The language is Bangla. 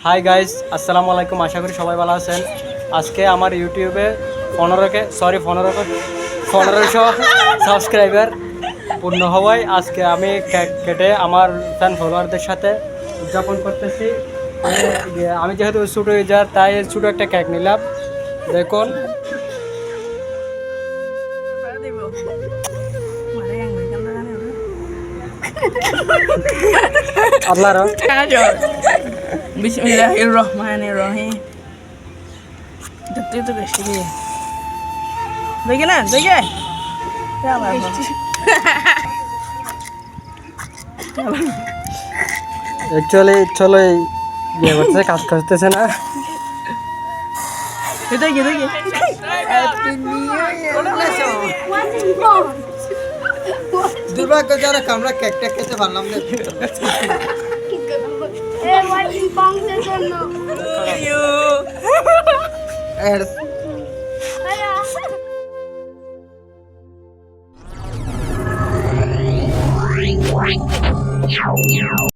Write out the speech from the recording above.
হাই গাইস, আসসালামু আলাইকুম। আশা করি সবাই ভালো আছেন। আজকে আমার ইউটিউবে 1500 সাবস্ক্রাইবার পূর্ণ হওয়ায় আজকে আমি কেক কেটে আমার ফ্যান ফলোয়ারদের সাথে উদযাপন করতেছি। আমি যেহেতু ছোটো ইউজার তাই ছোটো একটা কেক নিলাম। দেখুন আপনারও Bismillahirrahmanirrahim. Itu guys ini. Bagaimana? Bagai? Ya Allah. Actually চলো ইয়ে করতেছে, কাজ করতেছে না। Itu gitu. দুর্ভাগ্যজনক আমরা কেকটা খেতে পারলাম না। Wow.